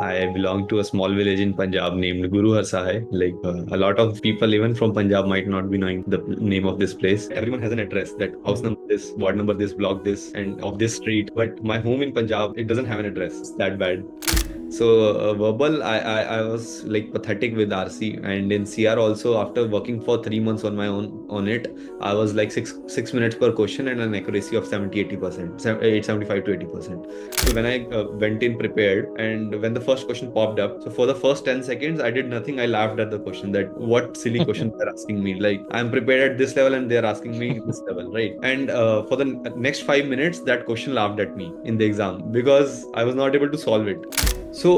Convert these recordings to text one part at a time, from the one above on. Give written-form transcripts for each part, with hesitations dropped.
I belong to a small village in Punjab named Guru Har Sahai. A lot of people, even from Punjab, might not be knowing the name of this place. Everyone has an address that house number this, ward number this, block this, and of this street. But my home in Punjab, it doesn't have an address. It's that bad. So verbal, I was like pathetic with RC, and in CR also. After working for 3 months on my own on it, I was like six minutes per question and an accuracy of 70-80%, 75 to 80%. So when I went in prepared, and when the first question popped up, so for the first 10 seconds, I did nothing. I laughed at the question that what silly question they're asking me. Like I'm prepared at this level, and they're asking me this level, right? And for the next 5 minutes, that question laughed at me in the exam because I was not able to solve it. So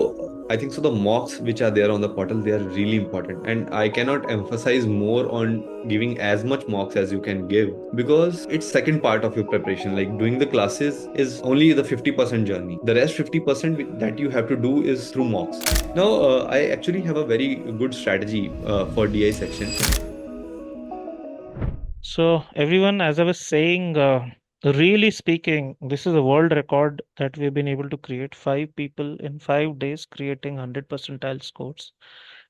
I think so the mocks which are there on the portal, they are really important. And I cannot emphasize more on giving as much mocks as you can give because it's second part of your preparation. Like doing the classes is only the 50% journey. The rest 50% that you have to do is through mocks. Now, I actually have a very good strategy for DI section. So, everyone, as I was saying, really speaking, this is a world record that we've been able to create. Five people in 5 days creating 100 percentile scores.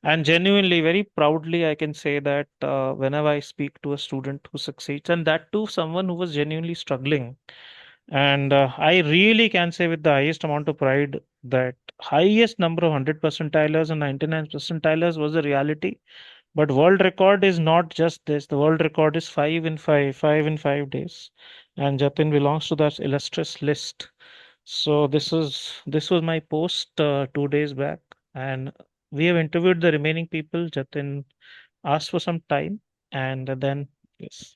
And genuinely, very proudly, I can say that whenever I speak to a student who succeeds, and that too, someone who was genuinely struggling. And I really can say with the highest amount of pride that highest number of 100 percentilers and 99 percentilers was the reality, but world record is not just this. The world record is 5 in 5 days. And Jatin belongs to that illustrious list. So this was my post 2 days back. And we have interviewed the remaining people. Jatin asked for some time. And then yes.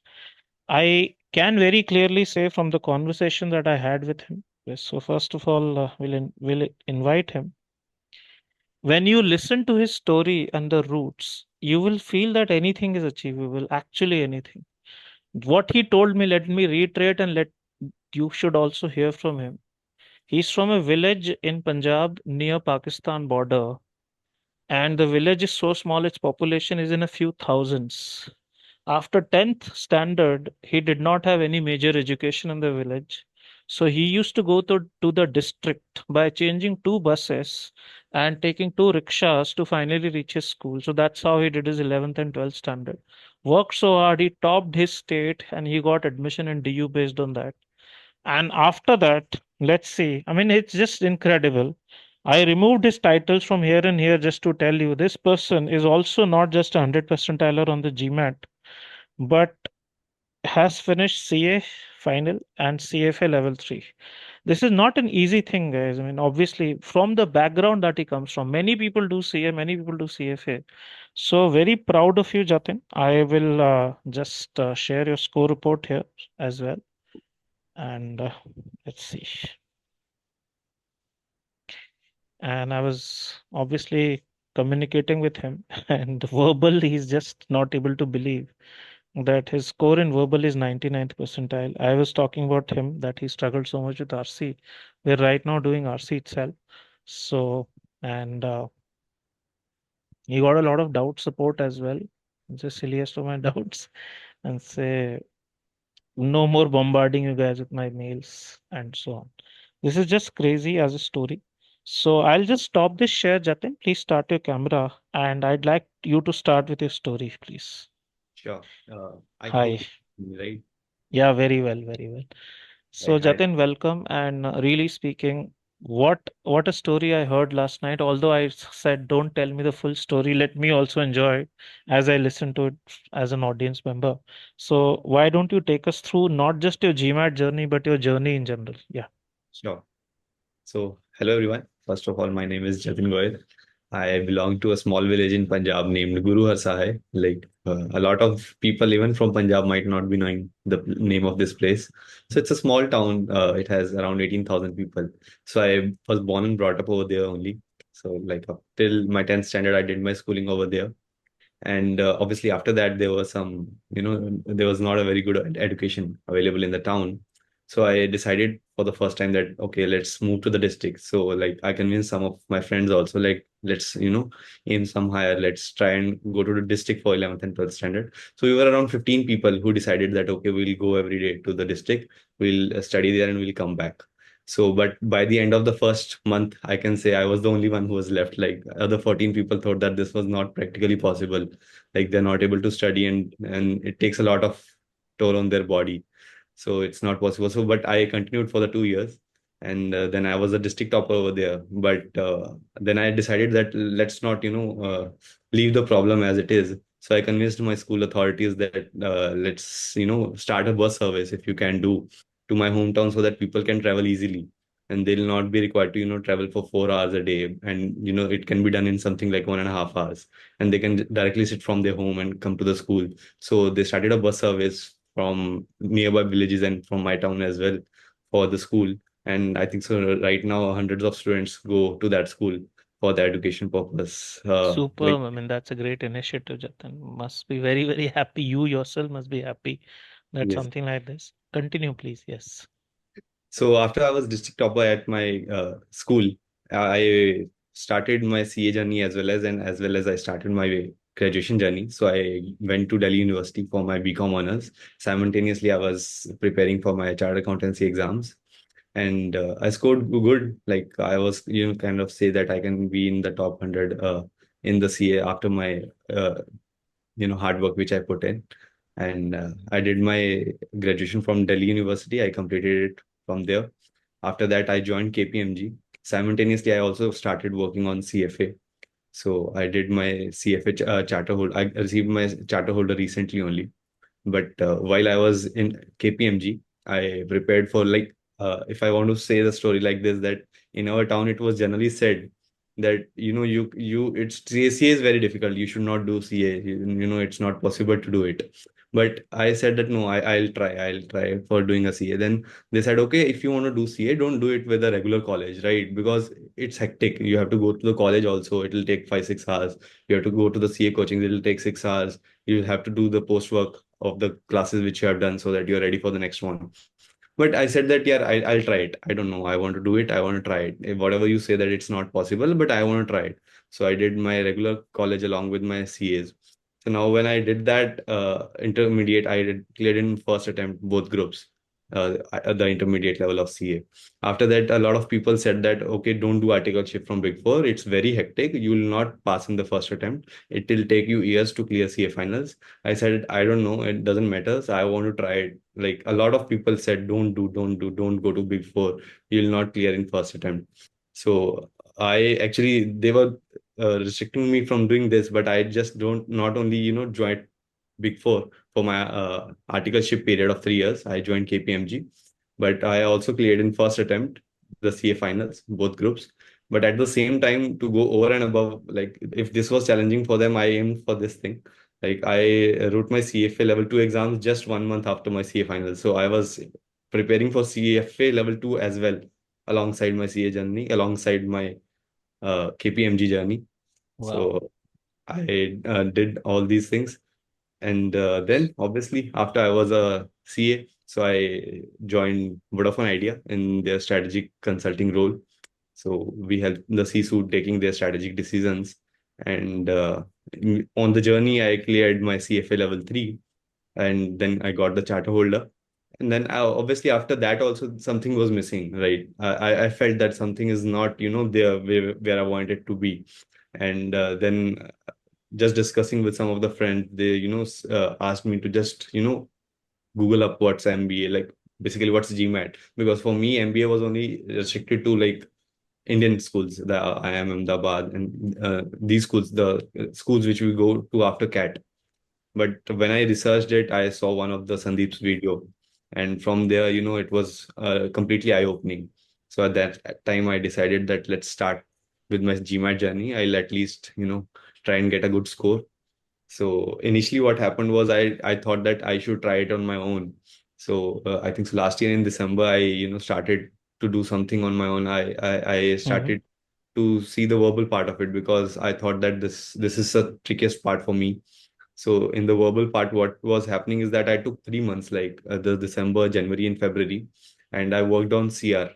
I can very clearly say from the conversation that I had with him. Yes, so first of all, we'll invite him. When you listen to his story and the roots, you will feel that anything is achievable, actually anything. What he told me, let me reiterate and let you should also hear from him. He's from a village in Punjab near Pakistan border, and the village is so small its population is in a few thousands. After 10th standard, he did not have any major education in the village. So he used to go to the district by changing two buses and taking two rickshaws to finally reach his school. So that's how he did his 11th and 12th standard. Worked so hard, he topped his state and he got admission in DU based on that. And after that, let's see. I mean, it's just incredible. I removed his titles from here and here just to tell you this person is also not just a 100 percentiler on the GMAT, but has finished CA final and CFA level 3. This is not an easy thing, guys. I mean, obviously, from the background that he comes from, many people do CA, many people do CFA. So, very proud of you, Jatin. I will just share your score report here as well. And let's see. And I was obviously communicating with him, and verbal, he's just not able to believe that his score in verbal is 99th percentile. I was talking about him that he struggled so much with RC. We're right now doing RC itself. So, and he got a lot of doubt support as well. The silliest of my doubts, and say, no more bombarding you guys with my mails and so on. This is just crazy as a story. So I'll just stop this share, Jatin. Please start your camera, and I'd like you to start with your story, please. Sure. I Hi. hope, right? Yeah, very well, very well. So, Right. Hi. Jatin, welcome. And really speaking, what a story I heard last night. Although said, don't tell me the full story, let me also enjoy it as I listen to it as an audience member. So, why don't you take us through not just your GMAT journey, but your journey in general? Yeah. Sure. So, hello everyone. First of all, my name is Jatin Goyal. I belong to a small village in Punjab named Guru Har Sahai. A lot of people, even from Punjab, might not be knowing the name of this place. So it's a small town. It has around 18,000 people. So I was born and brought up over there only. So like up till my 10th standard, I did my schooling over there. And obviously after that, there was there was not a very good education available in the town. So I decided for the first time that, okay, let's move to the district. So like I convinced some of my friends also, like, let's, aim some higher. Let's try and go to the district for 11th and 12th standard. So we were around 15 people who decided that, okay, we'll go every day to the district. We'll study there and we'll come back. So, but by the end of the first month, I can say I was the only one who was left. Like other 14 people thought that this was not practically possible. Like they're not able to study, and it takes a lot of toll on their body. So it's not possible. So, but I continued for the 2 years, and then I was a district topper over there. But then I decided that let's not, leave the problem as it is. So I convinced my school authorities that let's, start a bus service if you can do to my hometown so that people can travel easily and they'll not be required to, travel for 4 hours a day. And, it can be done in something like 1.5 hours and they can directly sit from their home and come to the school. So they started a bus service from nearby villages and from my town as well for the school. And I think so right now hundreds of students go to that school for the education purpose. Super. I mean, that's a great initiative, Jatin. Must be very, very happy. You yourself must be happy that Yes. something like this. Continue, please. Yes. So after I was district topper at my school, I started my CA journey as well as I started my graduation journey. So I went to Delhi University for my BCom honors. Simultaneously, I was preparing for my chartered accountancy exams, and I scored good. Like I was, kind of say that I can be in the top 100 in the CA after my hard work which I put in. And I did my graduation from Delhi University. I completed it from there. After that, I joined KPMG. Simultaneously, I also started working on CFA. So I did my CFA charter holder. I received my charter holder recently only. But while I was in KPMG, I prepared for like, if I want to say the story like this, that in our town it was generally said that it's CA is very difficult. You should not do CA. It's not possible to do it. But I said that no, I'll try. I'll try for doing a CA. Then they said, okay, if you want to do CA, don't do it with a regular college, right? Because it's hectic. You have to go to the college also. It'll take 5-6 hours. You have to go to the CA coaching. It'll take 6 hours. You have to do the post work of the classes which you have done so that you're ready for the next one. But I said that, yeah, I'll try it. I don't know. I want to do it. I want to try it. Whatever you say that it's not possible, but I want to try it. So I did my regular college along with my CAs. So now when I did that intermediate, I did cleared in first attempt both groups, at the intermediate level of CA. After that, a lot of people said that, okay, don't do articleship from Big Four. It's very hectic. You will not pass in the first attempt. It will take you years to clear CA finals. I said, I don't know. It doesn't matter. So I want to try it. Like a lot of people said, don't go to Big Four. You'll not clear in first attempt. So they were restricting me from doing this, but I just don't, not only, joined Big Four for my articleship period of 3 years. I joined KPMG, but I also cleared in first attempt the CA finals, both groups. But at the same time, to go over and above, like if this was challenging for them, I aimed for this thing. Like I wrote my CFA level 2 exams just 1 month after my CA finals. So I was preparing for CFA level 2 as well, alongside my CA journey, alongside my KPMG journey. Wow. So I did all these things. And then obviously after I was a CA, so I joined Vodafone Idea in their strategic consulting role. So we help the C-suite taking their strategic decisions. And on the journey, I cleared my CFA level 3, and then I got the charter holder. And then obviously after that also something was missing, right? I felt that something is not, there where I wanted to be. And then just discussing with some of the friends, they, asked me to just, Google up what's MBA, like basically what's GMAT. Because for me, MBA was only restricted to like Indian schools, the IIM Ahmedabad, and these schools, the schools which we go to after CAT. But when I researched it, I saw one of the Sandeep's video, and from there, it was completely eye-opening. So at that time, I decided that let's start with my GMAT journey. I'll at least, try and get a good score. So initially, what happened was I thought that I should try it on my own. So I think so last year in December, I started to do something on my own. I Hmm. started to see the verbal part of it because I thought that this is the trickiest part for me. So in the verbal part, what was happening is that I took 3 months, like the December, January, and February, and I worked on CR,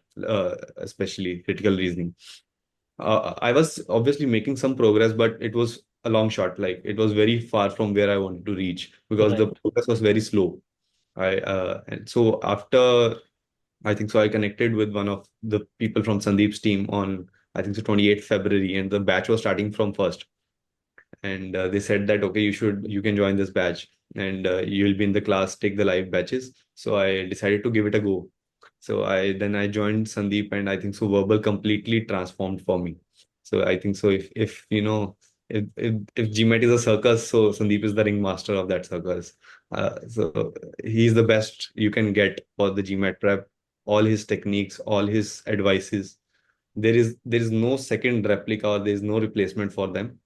especially critical reasoning. I was obviously making some progress, but it was a long shot. Like it was very far from where I wanted to reach because the Right. progress was very slow. And so after I think so. I connected with one of the people from Sandeep's team on, I think so, 28th February, and the batch was starting from first. And they said that, okay, you can join this batch, and you'll be in the class, take the live batches. So I decided to give it a go. So I joined Sandeep, and I think so verbal completely transformed for me. So I think so if you know if GMAT is a circus, so Sandeep is the ringmaster of that circus. So he's the best you can get for the GMAT prep. All his techniques, all his advices, there is no second replica, or there is no replacement for them.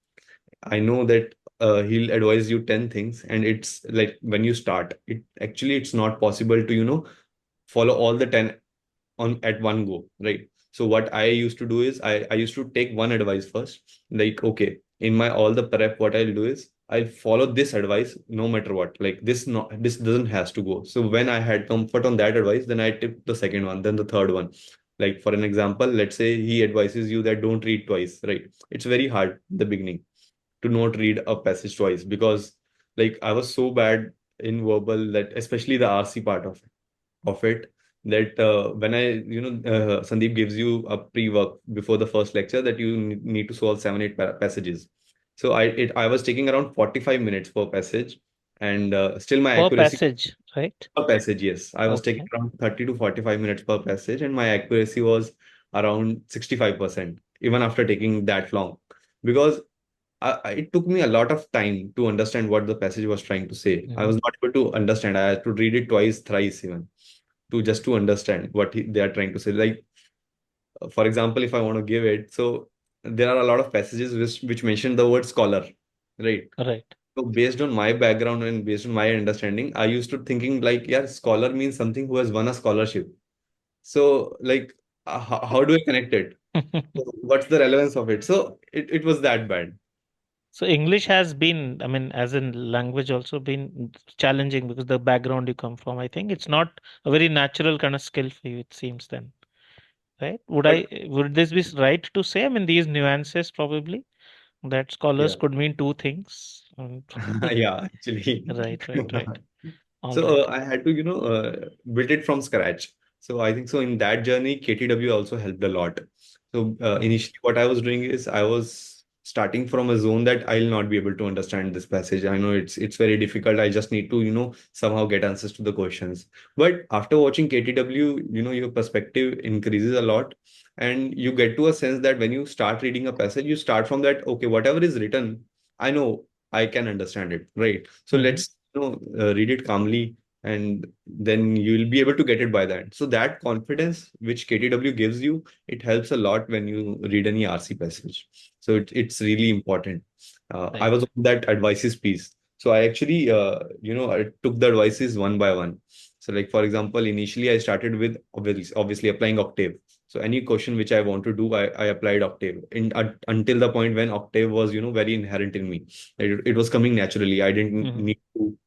I know that he'll advise you 10 things, and it's like when you start, it's not possible to, follow all the 10 on at one go, right? So what I used to do is I used to take one advice first, like, okay, in my all the prep, what I'll do is I'll follow this advice no matter what. Like this doesn't has to go. So when I had comfort on that advice, then I tip the second one, then the third one. Like for an example, let's say he advises you that don't read twice, right? It's very hard in the beginning to not read a passage twice, because like I was so bad in verbal, that especially the RC part of it, that when Sandeep gives you a pre-work before the first lecture, that you need to solve 7 8 passages. So I was taking around 45 minutes per passage, and still my Per accuracy passage, right? per passage, yes, I was taking Okay. around 30 to 45 minutes per passage, and my accuracy was around 65%, even after taking that long. Because it took me a lot of time to understand what the passage was trying to say. I Hmm. was not able to understand. I had to read it twice, thrice even, to just to understand what they are trying to say. Like, for example, if I want to give it, so there are a lot of passages which mention the word scholar, right? Right. So based on my background and based on my understanding, I used to thinking like, yeah, scholar means something who has won a scholarship. So like, how do I connect it? So what's the relevance of it? So it was that bad. So English has been, I mean, as in language, also been challenging because the background you come from. I think it's not a very natural kind of skill for you, it seems then, right? But Would this be right to say? I mean, these nuances probably that scholars yeah, could mean two things. yeah, actually. Right, right, right. All So right. I had to, build it from scratch. So I think so in that journey, KTW also helped a lot. So Mhm, initially, what I was doing is I was starting from a zone that I'll not be able to understand this passage. I know it's very difficult. I just need to, somehow get answers to the questions. But after watching KTW, your perspective increases a lot, and you get to a sense that when you start reading a passage, you start from that, okay, whatever is written, I know I can understand it, right? So mhm. let's read it calmly, and then you will be able to get it by that. So that confidence which KTW gives you, it helps a lot when you read any RC passage. So it's really important. I Right. was on that advices piece. So I actually, I took the advices one by one. So like, for example, initially I started with obviously applying Octave. So any question which I want to do, I applied Octave until the point when Octave was, very inherent in me. It was coming naturally. I didn't Mhm, need to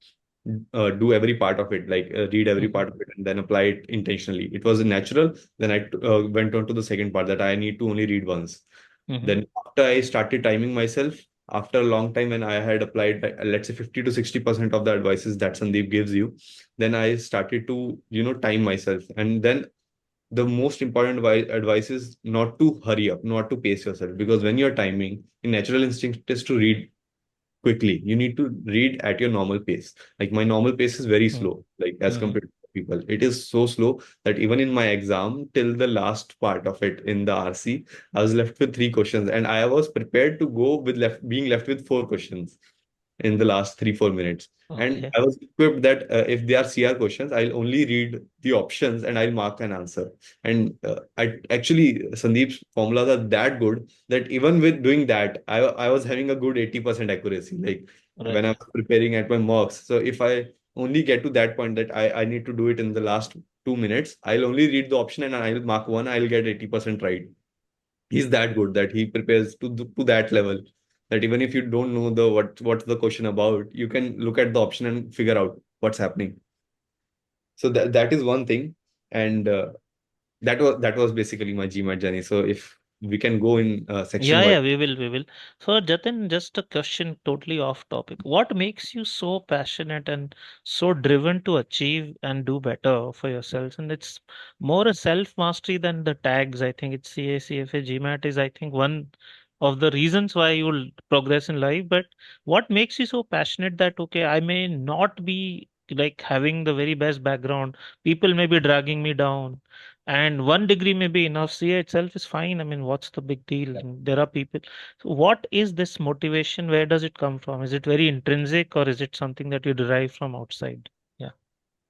do every part of it, like read every mhm, part of it and then apply it intentionally. It was natural. Then I went on to the second part, that I need to only read once. mhm. Then after I started timing myself, after a long time, when I had applied, like, let's say 50 to 60% of the advices that Sandeep gives you, then I started to, time myself. And then the most important advice is not to hurry up, not to pace yourself, because when you're timing, the natural instinct is to read quickly. You need to read at your normal pace. Like my normal pace is very Mhm, slow, like as mhm. compared to people. It is so slow that even in my exam, till the last part of it in the RC, I was left with 3 questions, and I was prepared to go with being left with 4 questions in the last 3 4 minutes. And Okay. I was equipped that if they are CR questions, I'll only read the options and I'll mark an answer. And I actually, Sandeep's formulas are that good that even with doing that, I was having a good 80% accuracy. Like when I Right. was preparing at my mocks. So if I only get to that point that I need to do it in the last 2 minutes, I'll only read the option and I'll mark one, I'll get 80% right. He's that good that he prepares to that level, that even if you don't know what's the question about, you can look at the option and figure out what's happening. So that is one thing. And that was basically my GMAT journey. So if we can go in section Yeah, wise. yeah, we will. So, Jatin, just a question totally off topic. What makes you so passionate and so driven to achieve and do better for yourselves? And it's more a self-mastery than the tags. I think it's CA, CFA, GMAT is, I think, one of the reasons why you will progress in life. But what makes you so passionate that, okay, I may not be like having the very best background, people may be dragging me down, and one degree may be enough. CA itself is fine. I mean, what's the big deal? And there are people. So what is this motivation? Where does it come from? Is it very intrinsic or is it something that you derive from outside? Yeah.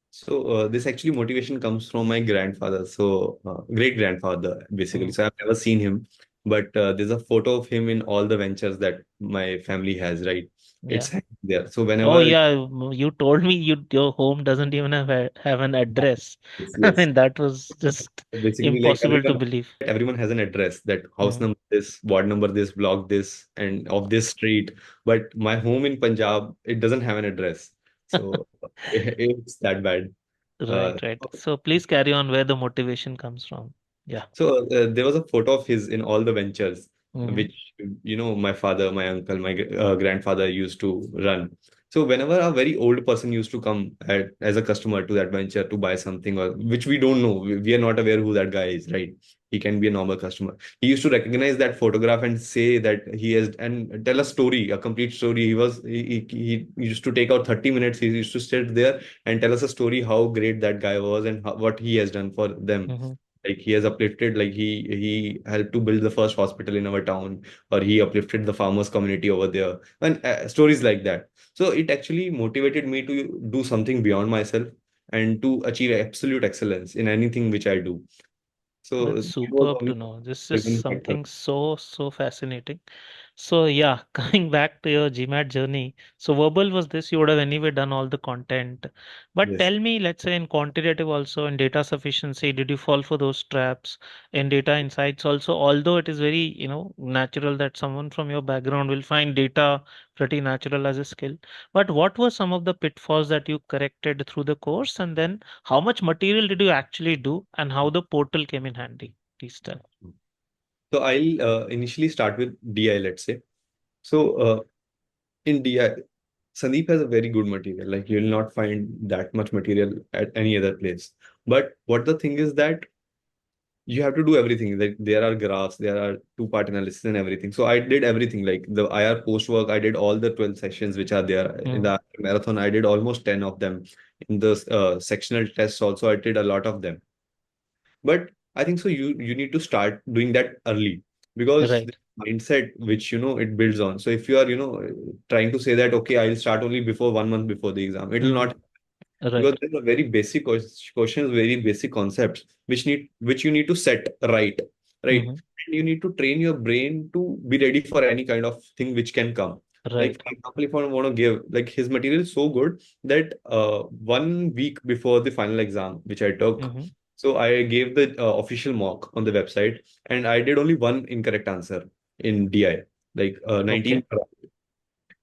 So this actually motivation comes from my grandfather, so great grandfather basically. Mm, So I've never seen him, but there's a photo of him in all the ventures that my family has, right? It's yeah. hanging there. So Oh whenever yeah, you told me your home doesn't even have an address. yes, I yes. mean, that was just Basically, like impossible to believe. everyone has an address that house Mm. number this, ward number this, block this, and of this street. But my home in Punjab, it doesn't have an address, so it's that bad. Right, Uh, right. So please carry on where the motivation comes from. Yeah. So there was a photo of his in all the ventures, Hmm. which my father, my uncle, my grandfather used to run. So whenever a very old person used to come as a customer to that venture to buy something, or which we don't know, we are not aware who that guy is, right? He can be a normal customer. He used to recognize that photograph and say that he has and tell a story, a complete story. He used to take out 30 minutes. He used to sit there and tell us a story how great that guy was and what he has done for them, Hmm. like he has uplifted, like he helped to build the first hospital in our town, or he uplifted the farmers community over there, and stories like that. So it actually motivated me to do something beyond myself and to achieve absolute excellence in anything which I do. So That's that was superb to only know. This is driven factor. something so fascinating. So yeah, coming back to your GMAT journey. So verbal was this, you would have anyway done all the content. But Yes. tell me, let's say in quantitative also, in data sufficiency, did you fall for those traps? In data insights also, although it is very, natural that someone from your background will find data pretty natural as a skill. But what were some of the pitfalls that you corrected through the course? And then how much material did you actually do and how the portal came in handy? Please tell. So I'll initially start with DI, let's say. So in DI, Sandeep has a very good material. Like you will not find that much material at any other place. But what the thing is that you have to do everything. Like there are graphs, there are two-part analysis and everything. So I did everything. Like the IR post work, I did all the 12 sessions which are there in Hmm. the marathon. I did almost 10 of them. In the sectional tests also, I did a lot of them. But I think so you need to start doing that early, because the Right. mindset which it builds on. So if you are trying to say that okay, I'll start only before 1 month before the exam, it will Hmm. not, because Right. there are very basic questions, very basic concepts which you need to set right, right. Hmm. And you need to train your brain to be ready for any kind of thing which can come. Like Right. for example, if I want to give, like his material is so good that 1 week before the final exam which I took, Hmm. so I gave the official mock on the website, and I did only one incorrect answer in DI, like 19. Okay.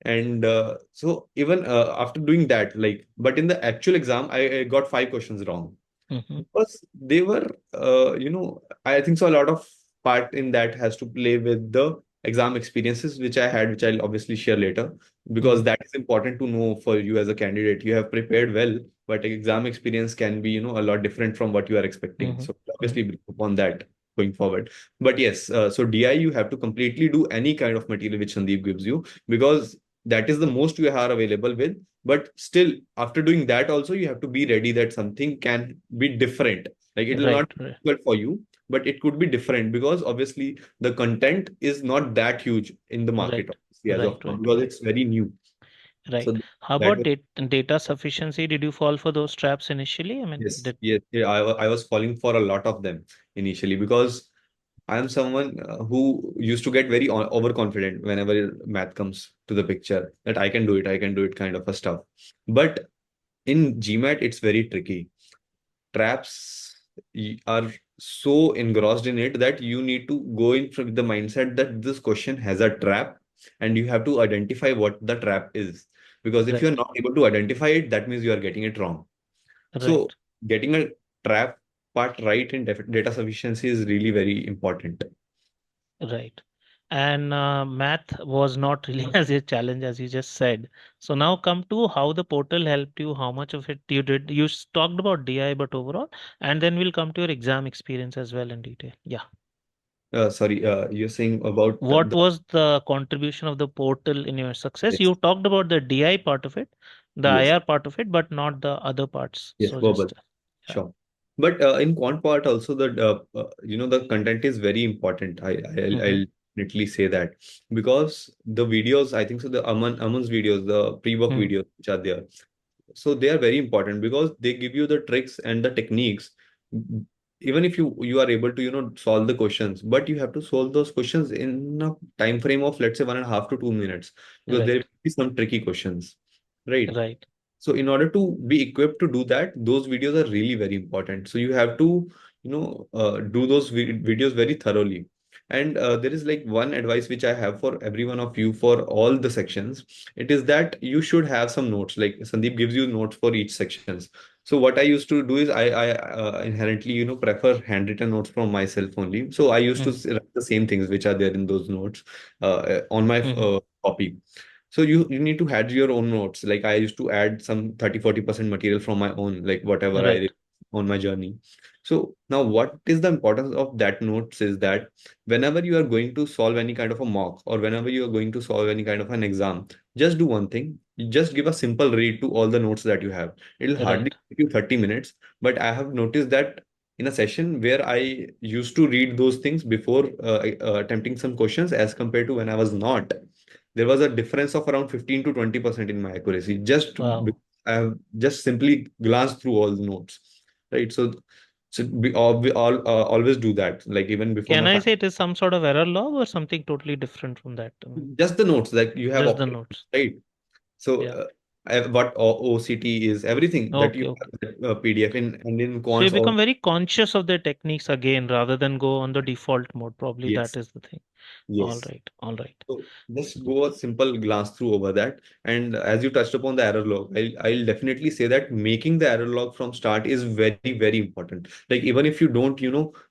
And so even after doing that, like, but in the actual exam, I got 5 questions wrong, Hmm. because they were, I think so. A lot of part in that has to play with the exam experiences which I had, which I'll obviously share later, because Hmm. that is important to know for you as a candidate. You have prepared well, but exam experience can be, a lot different from what you are expecting. Hmm. So Hmm. obviously, brief upon that going forward. But yes, so DI, you have to completely do any kind of material which Sandeep gives you, because that is the most you are available with. But still, after doing that, also you have to be ready that something can be different. Like it will Right. not be Right. difficult for you, but it could be different, because obviously the content is not that huge in the market, Right. obviously, as of Right. now, Right. because Right. it's very new. Right. So How that about was, data sufficiency? Did you fall for those traps initially? I mean, yes, did. yes, yeah, I was falling for a lot of them initially, because I am someone who used to get very overconfident whenever math comes to the picture, that I can do it kind of a stuff. But in GMAT, it's very tricky. Traps are so engrossed in it that you need to go in from the mindset that this question has a trap, and you have to identify what the trap is. Because if you're Right. not able to identify it, that means you are getting it wrong. So Right. getting a trap part right in data sufficiency is really very important. Right. And math was not really as a challenge as you just said. So now come to how the portal helped you, how much of it you did. Talked about DI, but overall, and then we'll come to your exam experience as well in detail. Yeah. Sorry, you're saying about What the was the contribution of the portal in your success? yes, You talked about the DI part of it, the yes, IR part of it, but not the other parts. yes, So verbal. just, yeah. Sure. But in quant part also the content is very important. Mm-hmm. I'll definitely say that because the videos, I think so, the Aman's videos, the pre-work Mm-hmm. videos which are there, so they are very important because they give you the tricks and the techniques. Even if you are able to solve the questions, but you have to solve those questions in a time frame of, let's say, 1.5 to 2 minutes, because there Right. will be some tricky questions, right? Right. So in order to be equipped to do that, those videos are really very important. So you have to, do those videos very thoroughly. And there is like one advice which I have for every one of you for all the sections. It is that you should have some notes. Like Sandeep gives you notes for each sections. So what I used to do is I inherently, prefer handwritten notes from myself only. So I used to Mm-hmm. write the same things which are there in those notes on my Mm-hmm. copy. So you need to add your own notes. Like I used to add some 30-40% material from my own, like whatever I Right. did on my journey. So now what is the importance of that notes is that whenever you are going to solve any kind of a mock, or whenever you are going to solve any kind of an exam, just do one thing. You just give a simple read to all the notes that you have. It'll hardly Right. take you 30 minutes. But I have noticed that in a session where I used to read those things before attempting some questions, as compared to when I was not, there was a difference of around 15 to 20% in my accuracy, just Wow. because I have just simply glanced through all the notes, right? So we all always do that, like even before Can my I final, say it is some sort of error log or something totally different from that? I mean, just the notes that you have just the opted, notes. right? So Yeah. what OCT is, everything that Okay. you Okay. have, PDF in, and in So you quants become or very conscious of the techniques again rather than go on the default mode. Probably that yes, is the thing. All yes. right. All right. So just go a simple glance through over that. And as you touched upon the error log, I'll definitely say that making the error log from start is very, very important. Like even if you don't,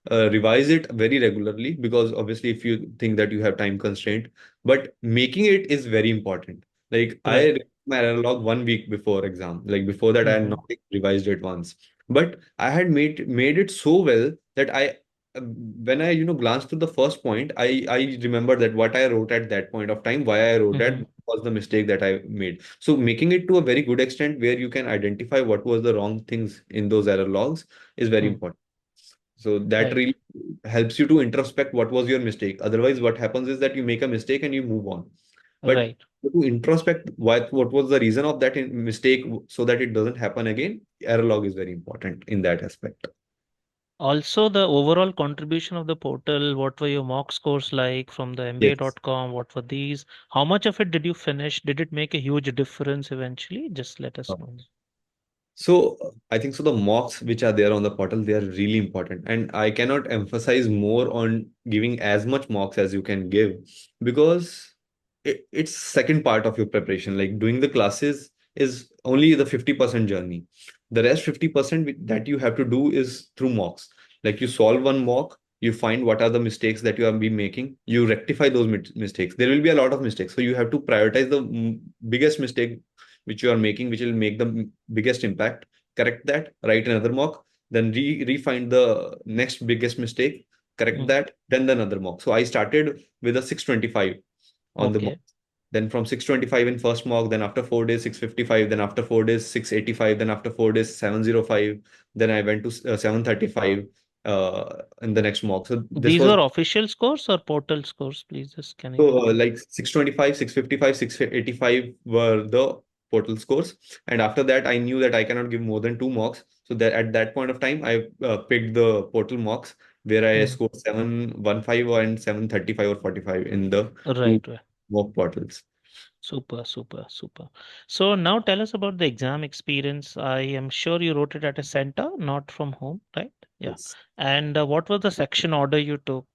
revise it very regularly, because obviously if you think that you have time constraint, but making it is very important. Like I Right. read my error log 1 week before exam. Like before that, I had Mm-hmm. not revised it once. But I had made it so well that when I glanced through the first point, I remember that what I wrote at that point of time, why I wrote that Mm-hmm. was the mistake that I made. So making it to a very good extent where you can identify what was the wrong things in those error logs is very Mm. important. So that Right. really helps you to introspect what was your mistake. Otherwise, what happens is that you make a mistake and you move on. But Right. to introspect what was the reason of that mistake, so that it doesn't happen again, error log is very important in that aspect. Also, the overall contribution of the portal, what were your mock scores like from the Yes. MBA.com? What were these? How much of it did you finish? Did it make a huge difference eventually? Just let us know. So I think so the mocks which are there on the portal, they are really important. And I cannot emphasize more on giving as much mocks as you can give, because it's second part of your preparation. Like doing the classes is only the 50% journey. The rest 50% that you have to do is through mocks. Like you solve one mock, you find what are the mistakes that you have been making, you rectify those mistakes. There will be a lot of mistakes. So you have to prioritize the biggest mistake which you are making, which will make the biggest impact. Correct that, write another mock, then refine the next biggest mistake, correct Mm. that, then another mock. So I started with a 625 on the mock. Okay. Then from 625 in first mock, then after 4 days 655, then after 4 days 685, then after 4 days 705, then I went to 735 in the next mock. So this These was were official scores or portal scores, please? Just can you so repeat? like 625, 655, 685 were the portal scores. And after that, I knew that I cannot give more than two mocks. So that at that point of time, I picked the portal mocks where I Mm. scored 715 and 735 or 45 in the two Right, right. mock portals. Super, super, super. So now tell us about the exam experience. I am sure you wrote it at a center, not from home, right? Yeah. Yes. And what was the section order you took?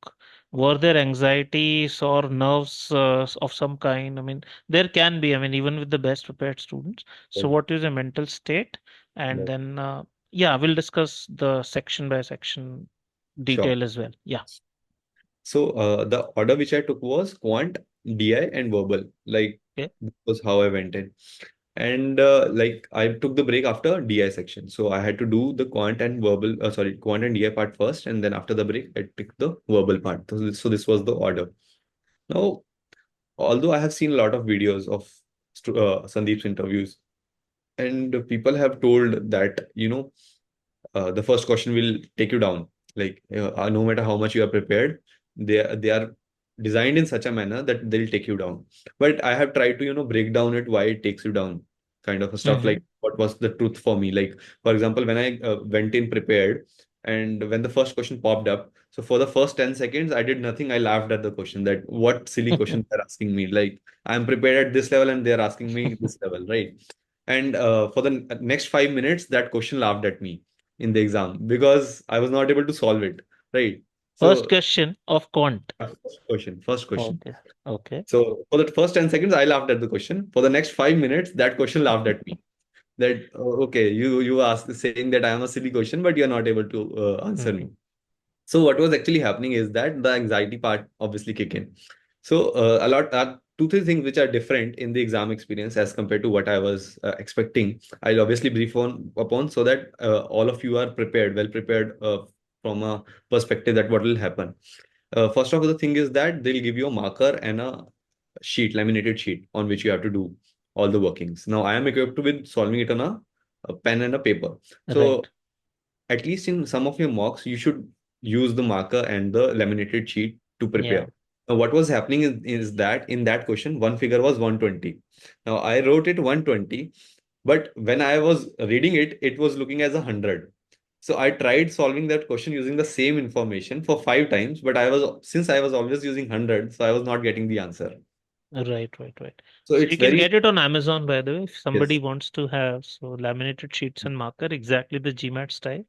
Were there anxieties or nerves of some kind? I mean, there can be, I mean, even with the best prepared students. So Right. what is your mental state? And Right. then, yeah, we'll discuss the section by section Sure. detail as well. Yeah. So the order which I took was quant, DI, and verbal. Like Okay. that was how I went in. And like I took the break after DI section. So I had to do the quant and verbal, sorry, quant and DI part first, and then after the break, I took the verbal part. So this was the order. Now, although I have seen a lot of videos of Sandeep's interviews, and people have told that, the first question will take you down. Like no matter how much you are prepared, they are designed in such a manner that they'll take you down. But I have tried to break down it why it takes you down, kind of stuff, Mm-hmm. like what was the truth for me. Like for example, when I went in prepared, and when the first question popped up, so for the first 10 seconds I did nothing. I laughed at the question, that what silly question they're asking me. Like I'm prepared at this level and they're asking me this level, right? And for the next 5 minutes, that question laughed at me in the exam because I was not able to solve it. Right. First So, question of quant. first question, first question. Okay. Okay. So, for the first 10 seconds, I laughed at the question. For the next 5 minutes, that question laughed at me. That, oh, okay, you asked saying that I am a silly question, but you're not able to answer me. Mm-hmm. So what was actually happening is that the anxiety part obviously kick in. So a lot, two, three things which are different in the exam experience as compared to what I was expecting. I'll obviously brief on upon so that all of you are prepared, well prepared from a perspective that what will happen. First of all, the thing is that they'll give you a marker and a sheet, laminated sheet on which you have to do all the workings. Now I am equipped with solving it on a pen and a paper. So Right. at least in some of your mocks, you should use the marker and the laminated sheet to Yeah. prepare. Now, what was happening is that in that question, one figure was 120. Now, I wrote it 120, but when I was reading it, it was looking as 100. So I tried solving that question using the same information for 5 times, but since I was always using 100, so I was not getting the answer. Right. Right. Right. So So it's you can very, get it on Amazon, by the way, if somebody yes. wants to have so laminated sheets and marker, exactly the GMAT style.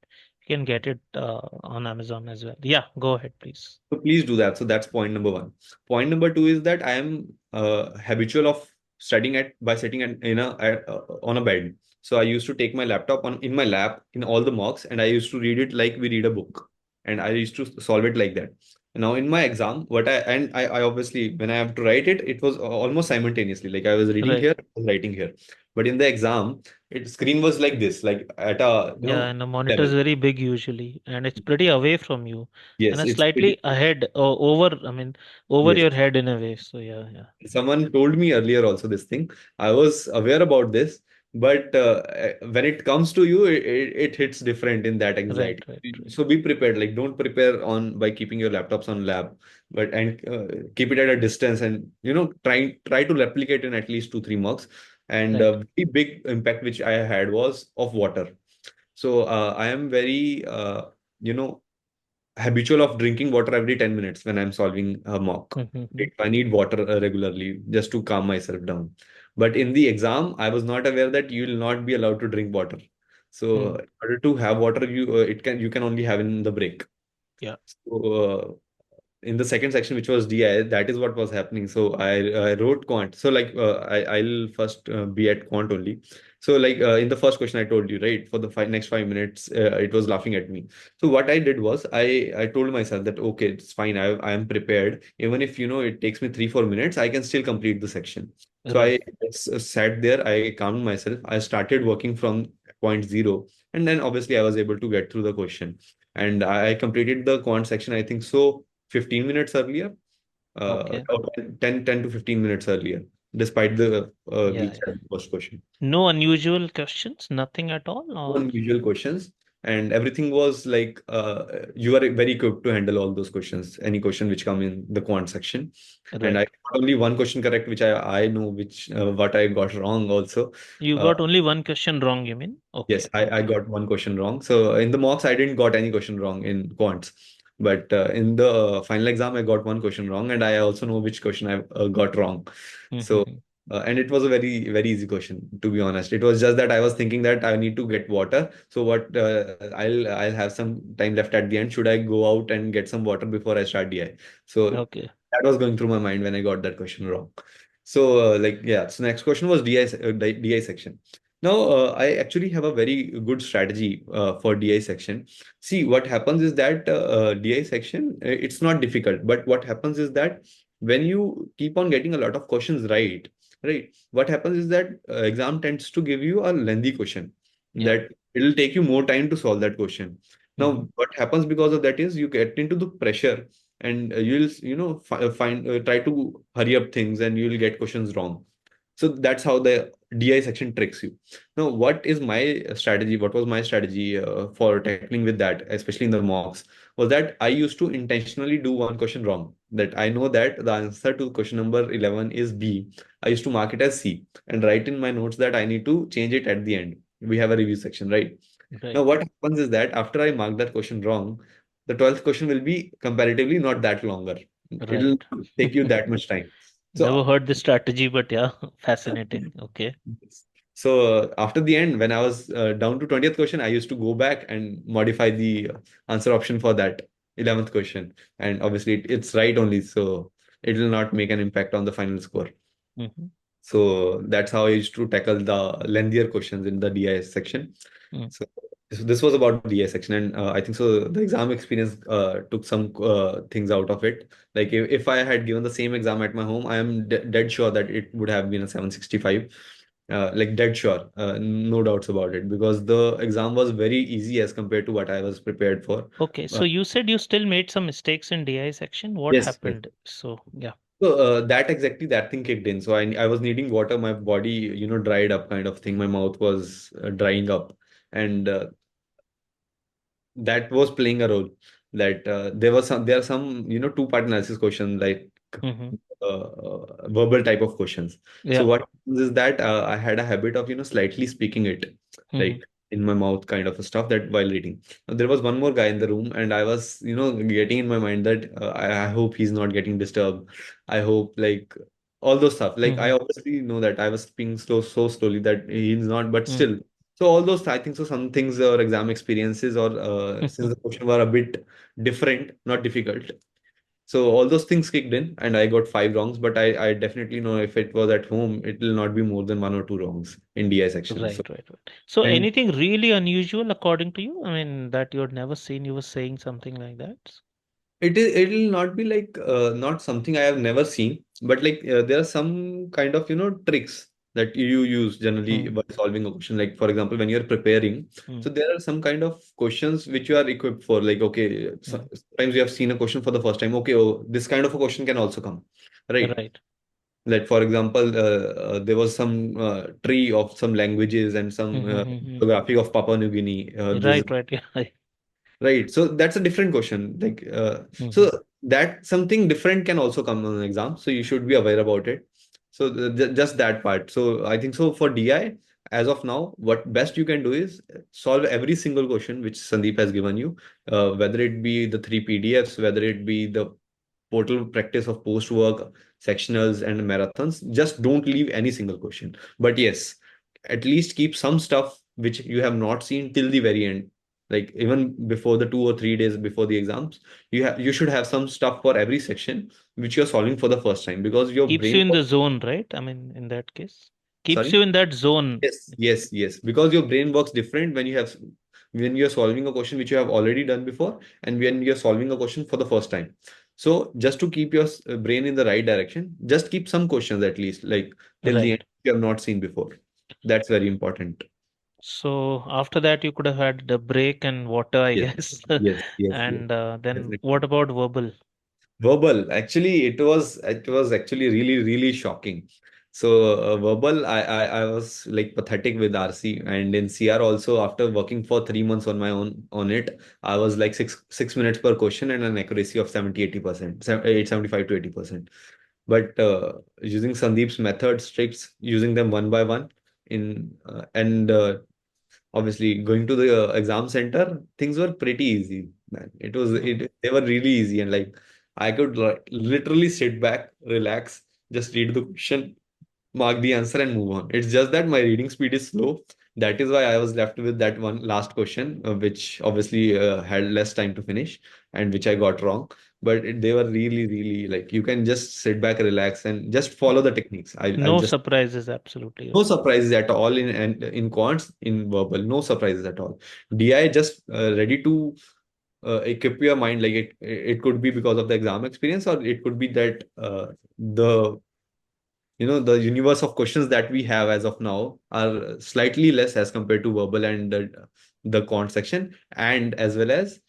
You can get it on Amazon as well. Yeah. Go ahead, please. So please do that. So that's point number one. Point number two is that I am habitual of studying at by sitting on a bed. So I used to take my laptop on in my lap in all the mocks, and I used to read it like we read a book, and I used to solve it like that. Now in my exam, I obviously when I have to write it, it was almost simultaneously. Like I was reading Right. here, I was writing here. But in the exam, it screen was like this, like at a Yeah, and the monitor level. is very big usually, and it's pretty away from you, and Yes, a it's slightly ahead or over, I mean, over yes. your head in a way. So yeah, yeah. Someone told me earlier also this thing. I was aware about this, but when it comes to you, it hits different in that Right, anxiety. right, right, So be prepared. Like don't prepare on by keeping your laptops on lab, but and keep it at a distance, and try to replicate in at least 2 3 marks. And right. the big impact which I had was of water. So I am very you know habitual of drinking water every 10 minutes when I'm solving a mock. Mm-hmm. Right? I need water regularly just to calm myself down. But in the exam, I was not aware that you will not be allowed to drink water. So Mm. in order to have water, you can only have in the break. Yeah. So in the second section, which was DI, that is what was happening. So I wrote quant. So like I'll first be at quant only. So like in the first question I told you, right, for the next 5 minutes, it was laughing at me. So what I did was I told myself that okay, it's fine. I am prepared. Even if it takes me 3 4 minutes, I can still complete the section. So Right. I sat there. I calmed myself. I started working from point zero, and then obviously I was able to get through the question. And I completed the quant section, I think so 15 minutes earlier, Okay. or 10 to 15 minutes earlier, despite the Yeah, glitch yeah. at the first question. No unusual questions, nothing at all, No or unusual questions, and everything was like you are very equipped to handle all those questions, any question which come in the quant section. And I right. got only one question correct, which I know which what I got wrong also. You Uh, got only one question wrong, you mean? Yes, Okay, I okay. got one question wrong. So in the mocks, I didn't got any question wrong in quants. But in the final exam, I got one question wrong, and I also know which question I got wrong. So, Mm-hmm. and it was a very, very easy question, to be honest. It was just that I was thinking that I need to get water. So what I'll have some time left at the end. Should I go out and get some water before I start DI? So Okay. that was going through my mind when I got that question wrong. So like yeah, so next question was DI section. Now, I actually have a very good strategy for DI section. See, what happens is that DI section, it's not difficult, but what happens is that when you keep on getting a lot of questions right, right, what happens is that exam tends to give you a lengthy question Yeah. that it'll take you more time to solve that question. Mm-hmm. Now, what happens because of that is you get into the pressure and you'll, find, try to hurry up things and you'll get questions wrong. So that's how the DI section tricks you. Now, what is my strategy? What was my strategy for tackling with that, especially in the mocks, was that I used to intentionally do one question wrong. That I know that the answer to question number 11 is B. I used to mark it as C and write in my notes that I need to change it at the end. We have a review section, right? Now, Right. what happens is that after I mark that question wrong, the 12th question will be comparatively not that longer. It'll Right. take you that much time. Never So heard this strategy, but yeah, fascinating. Okay. yes. So after the end, when I was down to 20th question, I used to go back and modify the answer option for that 11th question. And obviously it's right only, so it will not make an impact on the final score. Mm-hmm. So that's how I used to tackle the lengthier questions in the DIS section. Mm. So this was about DIS section, and I think so. The exam experience took some things out of it. Like if I had given the same exam at my home, I am dead sure that it would have been a 765. Like dead sure, no doubts about it, because the exam was very easy as compared to what I was prepared for. Okay. Uh, So you said you still made some mistakes in DI section. What yes, yes. happened? So yeah. So that exactly that thing kicked in. So I was needing water. My body, dried up kind of thing. My mouth was drying up, and that was playing a role. That there are some two-part analysis questions like Mm-hmm. verbal type of questions. So Yeah. what happens is that I had a habit of slightly speaking it, Mm-hmm. like in my mouth kind of a stuff that while reading. Now, there was one more guy in the room, and I was getting in my mind that I hope he's not getting disturbed. I hope, like, all those stuff. Like, I Mm-hmm. obviously know that I was speaking so slowly that he's not, but Mm. still. So all those, I think so, some things or exam experiences, or since the question were a bit different, not difficult. So all those things kicked in, and I got five wrongs. But I definitely know if it was at home, it will not be more than one or two wrongs in DI section. So, Right. So and anything really unusual according to you? I mean, that you had never seen, you were saying something like that. it'll not be like not something I have never seen, but like there are some kind of tricks that you use generally Mm. by solving a question. Like for example, when you're preparing, Mm. so there are some kind of questions which you are equipped for. Like okay, Mm. sometimes you have seen a question for the first time. Okay, oh, this kind of a question can also come, right? Right. Like for example, there was some tree of some languages and some Mm-hmm. geography of Papua New Guinea. This Right. Yeah. Right. So that's a different question. Like, Mm-hmm. so that something different can also come on an exam. So you should be aware about it. So just that part. So I think so for DI, as of now, what best you can do is solve every single question which Sandeep has given you, whether it be the three PDFs, whether it be the portal practice of post work, sectionals, and marathons. Just don't leave any single question. But yes, at least keep some stuff which you have not seen till the very end, like even before the 2 or 3 days before the exams. You should have some stuff for every section which you're solving for the first time, because your Keeps you brain in the works. zone, right? I mean, in that case, keeps Sorry. you in that zone. Yes, because your brain works different when you're solving a question which you have already done before, and when you're solving a question for the first time. So just to keep your brain in the right direction, just keep some questions at least, like till the Right. end you have not seen before. That's very important. So after that, you could have had the break and water, I Yes, guess. yes. And then Definitely. what about verbal? Verbal, actually, it was actually really shocking. So verbal, I was like pathetic with RC, and in CR also, after working for 3 months on my own on it, I was like six minutes per question and an accuracy of 70-80%, 75 to 80%. But using Sandeep's methods, tricks, using them one by one in and obviously going to the exam center, things were pretty easy, man. Mhm. They were really easy, and like I could like, literally sit back, relax, just read the question, mark the answer, and move on. It's just that my reading speed is slow. That is why I was left with that one last question, which obviously had less time to finish and which I got wrong. they were really, really like you can just sit back, relax, and just follow the techniques. I'll No just surprises, absolutely no right. surprises at all in quants, in verbal, no surprises at all. DI just ready to equip your mind. Like it could be because of the exam experience, or it could be that the the universe of questions that we have as of now are slightly less as compared to verbal and the quant section, and as well as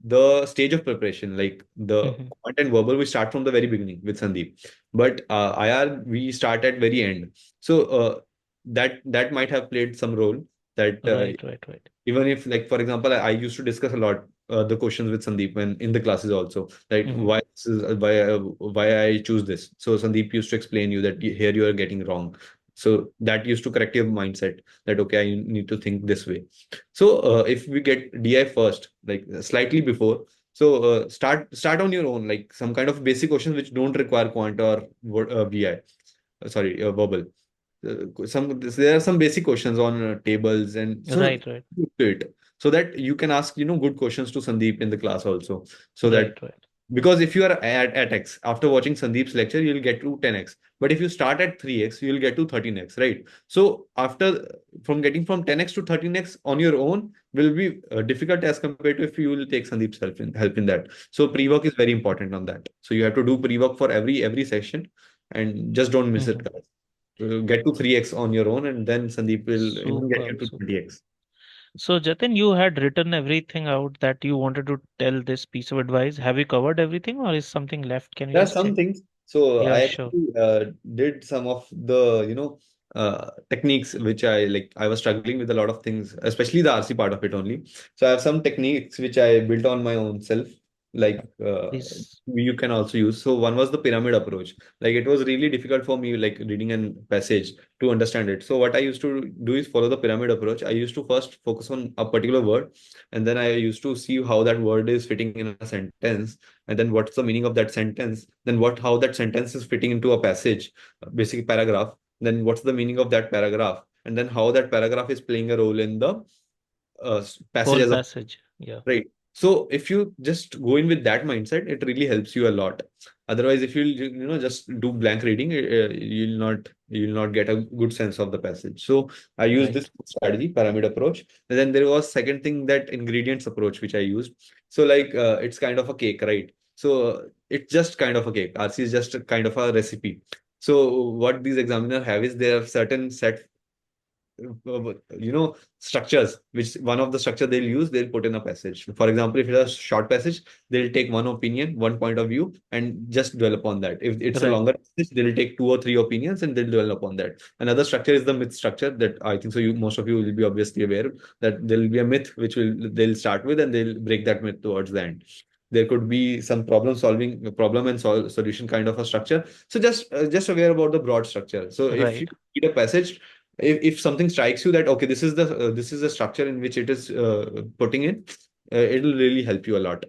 the stage of preparation, like the Hmm. quant and verbal we start from the very beginning with Sandeep, but IR we start at very end. So that might have played some role, that Right, right, right. even if, like, for example, I used to discuss a lot the questions with Sandeep when in the classes also, like Hmm. why this is, why I choose this. So Sandeep used to explain you that here you are getting wrong. So that used to correct your mindset, that okay, I need to think this way. So if we get DI first, like slightly before, so start on your own, like some kind of basic questions which don't require quant or VI, sorry, verbal. Some there are some basic questions on tables, and so Right, right, to it, so that you can ask good questions to Sandeep in the class also, so that, right, right, because if you are at X after watching Sandeep's lecture, you'll get to 10x, but if you start at 3x, you'll get to 13x, right? So after, from getting from 10x to 13x on your own will be difficult as compared to if you will take Sandeep's help in that. So pre-work is very important on that, so you have to do pre-work for every session, and just don't miss it, hmm. guys. Get to 3x on your own, and then Sandeep will even get you Superb, to superb. 20x. So, Jatin, you had written everything out that you wanted to tell this piece of advice. Have you covered everything, or is something left? Can you There are just some check? things. So Yeah, I sure. actually did some of the, techniques which I was struggling with a lot of things, especially the RC part of it only. So I have some techniques which I built on my own self, like Please. you can also use. So one was the pyramid approach. Like it was really difficult for me, like reading a passage, to understand it. So what I used to do is follow the pyramid approach. I used to first focus on a particular word, and then I used to see how that word is fitting in a sentence, and then what's the meaning of that sentence, then what how that sentence is fitting into a passage, basic paragraph, then what's the meaning of that paragraph, and then how that paragraph is playing a role in the passage Whole as a passage. Yeah. right. So if you just go in with that mindset, it really helps you a lot. Otherwise, if just do blank reading, you'll not get a good sense of the passage. So I use this Right. strategy, pyramid approach. And then there was second thing, that ingredients approach, which I used. So like it's kind of a cake, right? So it's just kind of a cake. RC is just a kind of a recipe. So what these examiners have is there are certain set structures, which one of the structure they'll put in a passage. For example, if it's a short passage, they'll take one opinion, one point of view, and just dwell upon that. If it's a Right. longer passage, they'll take two or three opinions and they'll dwell upon that. Another structure is the myth structure, that I think so you most of you will be obviously aware that there will be a myth which they'll start with, and they'll break that myth towards the end. There could be some problem and solution kind of a structure. So just aware about the broad structure. So if you Right. read a passage, if something strikes you that okay, this is the structure in which it is putting in, it'll really help you a lot to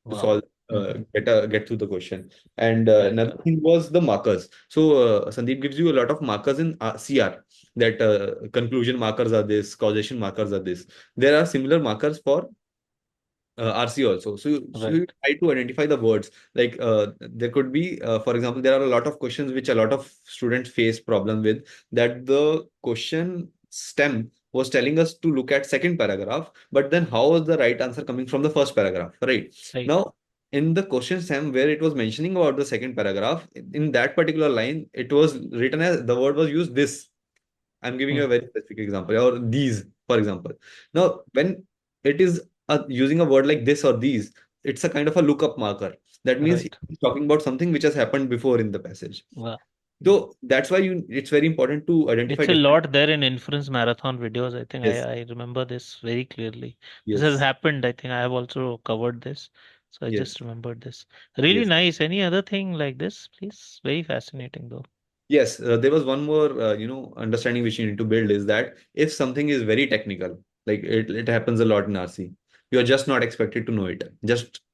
Wow. solve, Hmm. get through the question. And Right. another thing was the markers. So Sandeep gives you a lot of markers in CR, that conclusion markers are this, causation markers are this. There are similar markers for RC also. So you Right. try to identify the words. Like there could be, for example, there are a lot of questions which a lot of students face problem with, that the question stem was telling us to look at second paragraph, but then how is the right answer coming from the first paragraph, right? Right. Now, in the question stem where it was mentioning about the second paragraph, in that particular line, it was written as the word was used this. I'm giving you a Hmm. very specific example, or these, for example. Now, when it is using a word like this or these, it's a kind of a lookup marker. That means Right. he's talking about something which has happened before in the passage. Wow. So that's why it's very important to identify It's a different. lot there in inference marathon videos. I think Yes, I remember this very clearly. This has yes, happened. I think I have also covered this. So I yes, just remembered this. Really yes. nice. Any other thing like this, please? Very fascinating though. Yes, there was one more, understanding which you need to build, is that if something is very technical, like it happens a lot in RC, you are just not expected to know it.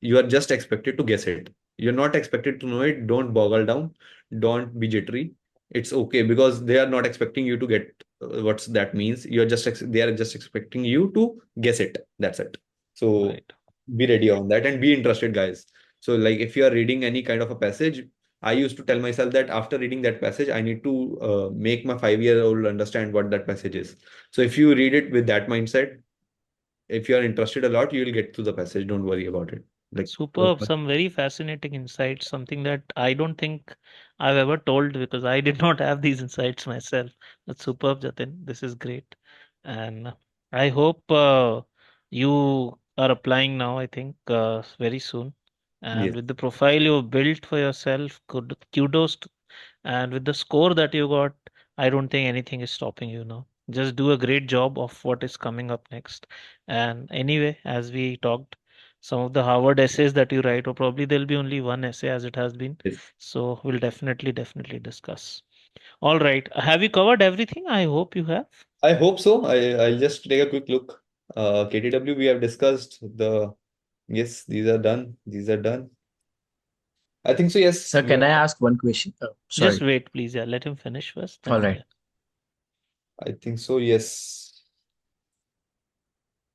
You are just expected to guess it. You're not expected to know it. Don't boggle down. Don't be jittery. It's okay, because they are not expecting you to get what that means. They are just expecting you to guess it. That's it. So Right. be ready on that and be interested, guys. So like if you are reading any kind of a passage, I used to tell myself that after reading that passage, I need to make my 5-year-old understand what that passage is. So if you read it with that mindset, if you are interested a lot, you will get to the passage. Don't worry about it. Like, Superb, some very fascinating insights, something that I don't think I've ever told because I did not have these insights myself. But superb, Jatin. This is great. And I hope you are applying now, I think, very soon. And yes, with the profile you've built for yourself, good kudos and with the score that you got, I don't think anything is stopping you now. Just do a great job of what is coming up next. And anyway, as we talked, some of the Harvard essays that you write, or probably there'll be only one essay as it has been. yes. So we'll definitely discuss. All right. Have you covered everything? I hope you have. I hope so. I'll just take a quick look. KTW, we have discussed the, yes, these are done. These are done. I think so. Yes, Sir, we can I are. ask one question? Just Sorry. wait, please. Yeah, let him finish first. All Then, right. yeah. I think so. Yes.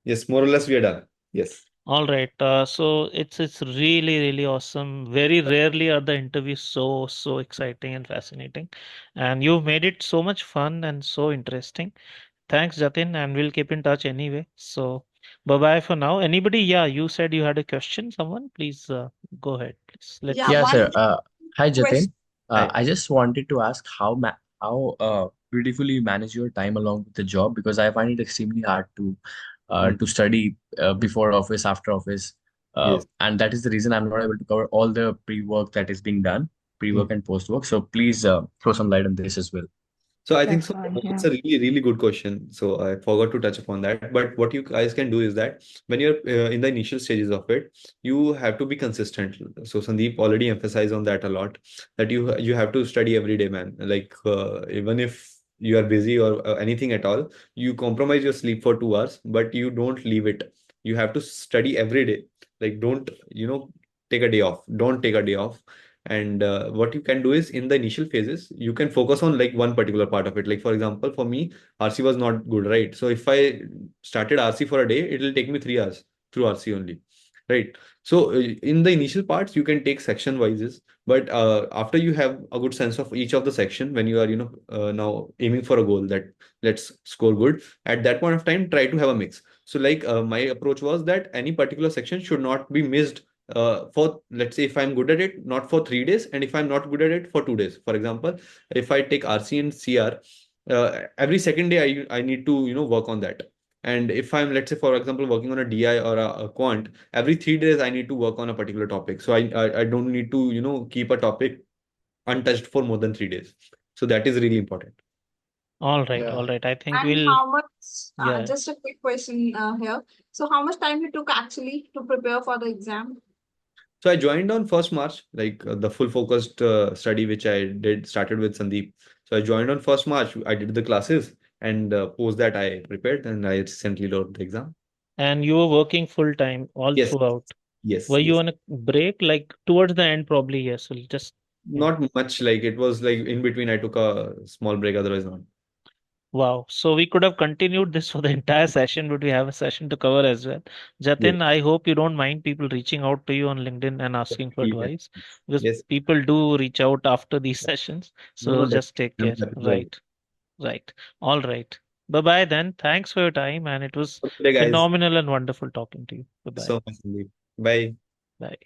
Yes, more or less we are done. Yes. All right. So it's really awesome. Very rarely are the interviews so exciting and fascinating, and you've made it so much fun and so interesting. Thanks, Jatin, and we'll keep in touch anyway. So bye bye for now. Anybody? Yeah, you said you had a question. Someone, please go ahead. Please let Yeah, me. Yeah, one sir. Hi, question. Jatin. Hi. I just wanted to ask how beautifully you manage your time along with the job, because I find it extremely hard Mm, to study before office, after office, yes. and that is the reason I'm not able to cover all the pre-work that is being done, Mm. pre-work and post-work. So please throw some light on this as well. So I think That's so. fine. It's Yeah. a really good question. So I forgot to touch upon that. But what you guys can do is that when you're in the initial stages of it, you have to be consistent. So Sandeep already emphasized on that a lot. That you have to study every day, man. Like even if you are busy or anything at all, you compromise your sleep for 2 hours, but you don't leave it. You have to study every day. Like don't take a day off. Don't take a day off. And what you can do is in the initial phases you can focus on like one particular part of it. Like for example, for me, RC was not good, right? So if I started RC for a day, it will take me 3 hours through RC only, right? So in the initial parts you can take section wises, but after you have a good sense of each of the section, when you are now aiming for a goal that let's score good, at that point of time try to have a mix. So like my approach was that any particular section should not be missed for, let's say, if I'm good at it, not for 3 days, and if I'm not good at it, for 2 days. For example, if I take RC and CR, every second day I need to work on that. And if I'm, let's say, for example, working on a DI or a quant, every 3 days I need to work on a particular topic. So I don't need to keep a topic untouched for more than 3 days. So that is really important. All right, Yeah. all right. I think And we'll. how much, Yeah. just a quick question here. So, how much time you took actually to prepare for the exam? So I joined on 1st March, like the full focused study which I did started with Sandeep. So I joined on 1st March. I did the classes, and post that I prepared and I recently wrote the exam. And you were working full time all Yes, throughout. yes, Were you yes. on a break, like towards the end, probably? Yes. We'll just. Yeah. Not much. Like it was like in between. I took a small break. Otherwise, not. Wow. So we could have continued this for the entire session, but we have a session to cover as well. Yes, Jatin, I hope you don't mind people reaching out to you on LinkedIn and asking for definitely, advice because yes. people do reach out after these sessions. No, So no, just take care. definitely. Right. Right. All right. Bye bye then. Thanks for your time. And it was Okay, guys. phenomenal and wonderful talking to you. Bye bye. So much, Sandeep. Bye. Bye.